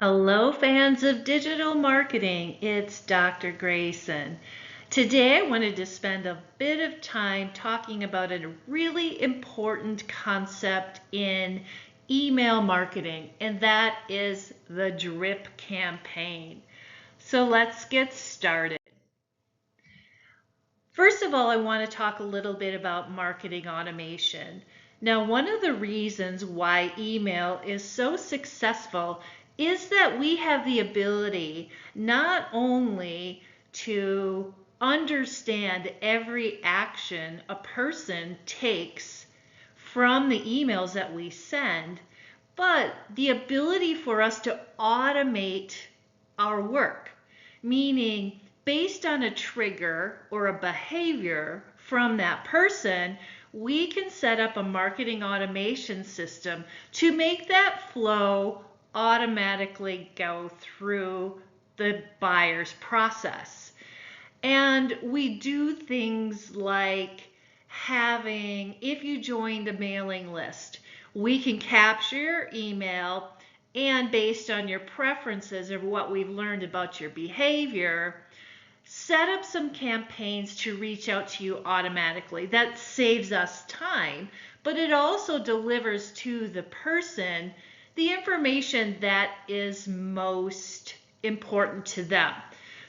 Hello, fans of digital marketing. It's Dr. Grayson. Today, I wanted to spend a bit of time talking about a really important concept in email marketing, and that is the drip campaign. So let's get started. First of all, I want to talk a little bit about marketing automation. Now, one of the reasons why email is so successful is that we have the ability not only to understand every action a person takes from the emails that we send, but the ability for us to automate our work, meaning based on a trigger or a behavior from that person, we can set up a marketing automation system to make that flow automatically go through the buyer's process. And we do things like having, if you joined a mailing list, we can capture your email, and based on your preferences or what we've learned about your behavior, set up some campaigns to reach out to you automatically. That saves us time, but it also delivers to the person the information that is most important to them.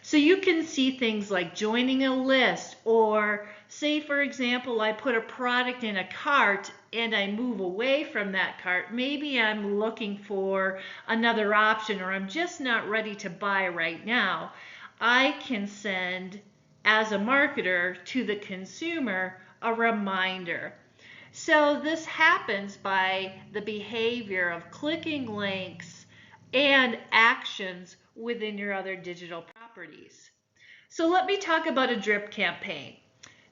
So you can see things like joining a list, or say, for example, I put a product in a cart and I move away from that cart. Maybe I'm looking for another option, or I'm just not ready to buy right now. I can send, as a marketer, to the consumer a reminder. So this happens by the behavior of clicking links and actions within your other digital properties. So let me talk about a drip campaign.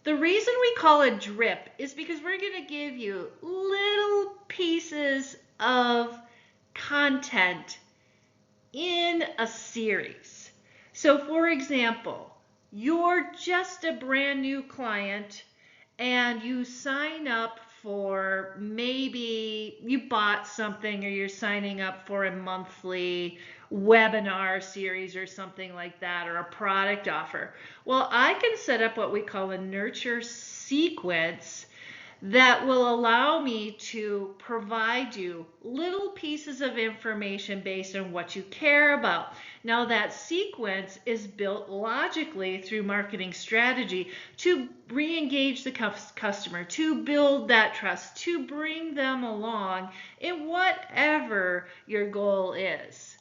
The reason we call it drip is because we're going to give you little pieces of content in a series. So for example, you're just a brand new client and you sign up for, maybe you bought something, or you're signing up for a monthly webinar series or something like that, or a product offer. Well, I can set up what we call a nurture sequence that will allow me to provide you little pieces of information based on what you care about. Now, that sequence is built logically through marketing strategy to re-engage the customer, to build that trust, to bring them along in whatever your goal is.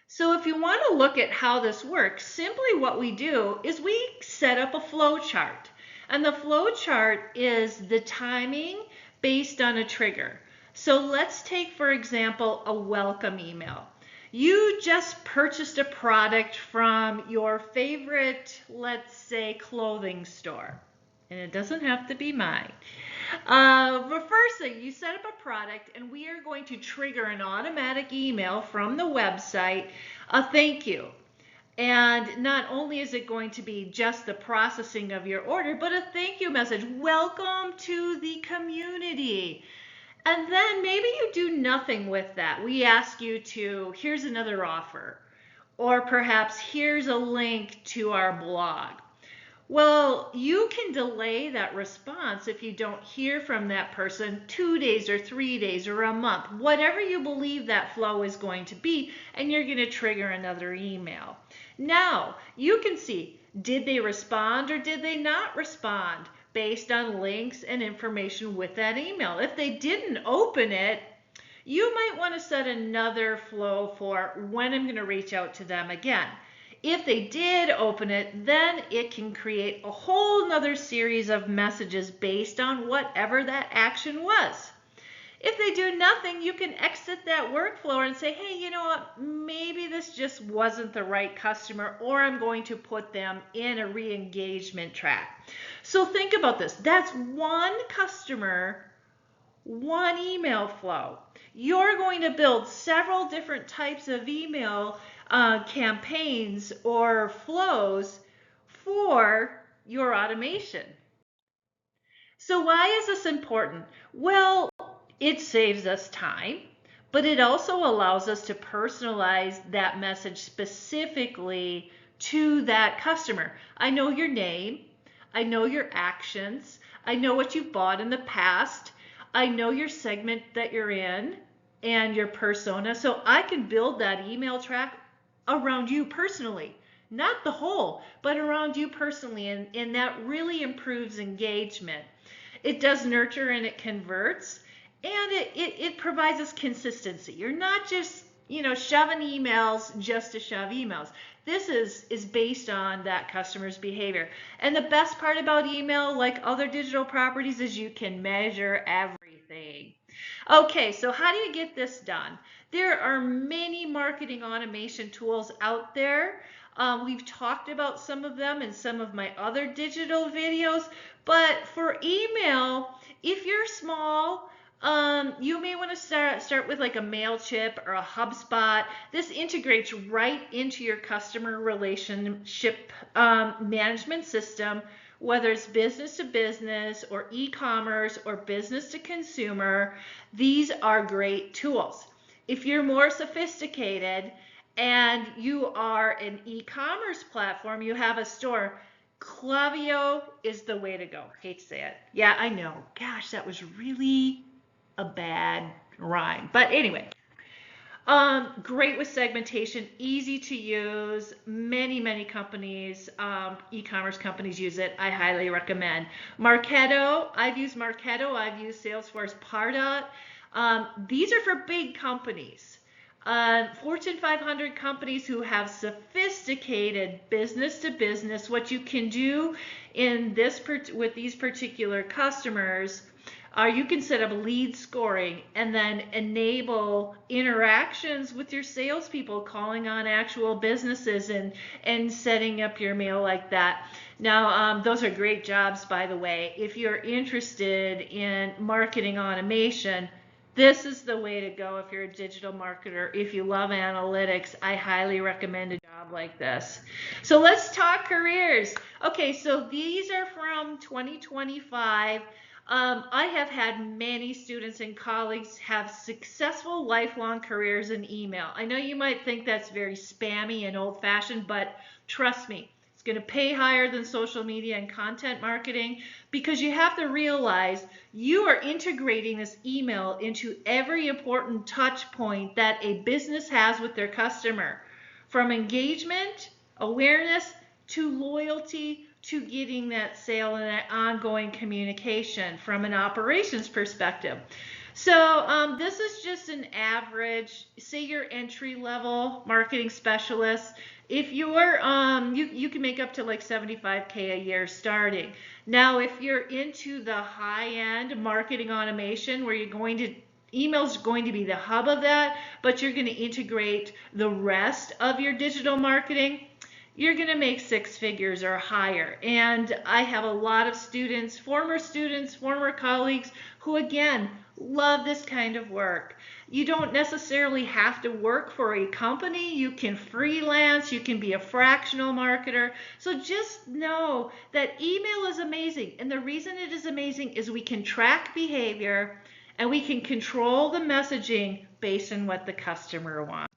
So if you want to look at how this works, simply what we do is we set up a flow chart. And the flow chart is the timing based on a trigger. So let's take, for example, a welcome email. You just purchased a product from your favorite, let's say, clothing store. And it doesn't have to be mine. But first thing, you set up a product, and we are going to trigger an automatic email from the website, a thank you. And not only is it going to be just the processing of your order, but a thank you message. Welcome to the community. And then maybe you do nothing with that. We ask you to, here's another offer. Or perhaps here's a link to our blog. Well, you can delay that response if you don't hear from that person 2 days or 3 days or a month, whatever you believe that flow is going to be, and you're going to trigger another email. Now, you can see, did they respond or did they not respond based on links and information with that email. If they didn't open it, you might want to set another flow for when I'm going to reach out to them again. If they did open it, then it can create a whole nother series of messages based on whatever that action was. If they do nothing, you can exit that workflow and say, hey, you know what, maybe this just wasn't the right customer, or I'm going to put them in a re-engagement track. So think about this. That's one customer, one email flow. You're going to build several different types of email campaigns or flows for your automation. So why is this important? Well, it saves us time, but it also allows us to personalize that message specifically to that customer. I know your name, I know your actions, I know what you've bought in the past, I know your segment that you're in and your persona, so I can build that email track around you personally. Not the whole, but around you personally, and that really improves engagement. It does nurture and it converts, and it provides us consistency. You're not just, shoving emails just to shove emails. This is based on that customer's behavior. And the best part about email, like other digital properties, is you can measure everything. Okay, so how do you get this done? There are many marketing automation tools out there. We've talked about some of them in some of my other digital videos, but for email, if you're small, you may want to start with like a MailChimp or a HubSpot. This integrates right into your customer relationship management system, whether it's business to business or e-commerce or business to consumer. These are great tools. If you're more sophisticated and you are an e-commerce platform, you have a store, Klaviyo is the way to go. Hate to say it. Yeah, I know. Gosh, that was really a bad rhyme. But anyway, great with segmentation, easy to use. Many companies, e-commerce companies use it. I highly recommend. Marketo, I've used Marketo. I've used Salesforce Pardot. These are for big companies. Fortune 500 companies who have sophisticated business to business. What you can do in this with these particular customers, you can set up lead scoring and then enable interactions with your salespeople, calling on actual businesses and setting up your mail like that. Now, those are great jobs, by the way. If you're interested in marketing automation, this is the way to go if you're a digital marketer. If you love analytics, I highly recommend a job like this. So let's talk careers. Okay, so these are from 2025. I have had many students and colleagues have successful lifelong careers in email. I know you might think that's very spammy and old-fashioned, but trust me, it's going to pay higher than social media and content marketing, because you have to realize you are integrating this email into every important touch point that a business has with their customer, from engagement, awareness, to loyalty, to getting that sale and that ongoing communication from an operations perspective. So this is just an average, say you're entry level marketing specialist. If you're, you can make up to like $75K a year starting. Now, if you're into the high end marketing automation where email's going to be the hub of that, but you're going to integrate the rest of your digital marketing, you're going to make six figures or higher. And I have a lot of students, former colleagues who, again, love this kind of work. You don't necessarily have to work for a company. You can freelance. You can be a fractional marketer. So just know that email is amazing. And the reason it is amazing is we can track behavior and we can control the messaging based on what the customer wants.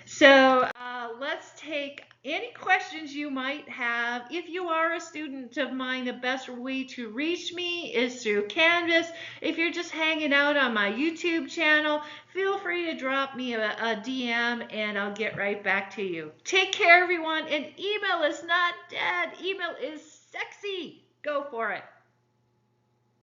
So let's take any questions you might have. If you are a student of mine, the best way to reach me is through Canvas. If you're just hanging out on my YouTube channel, feel free to drop me a DM and I'll get right back to you. Take care, everyone. And email is not dead. Email is sexy. Go for it.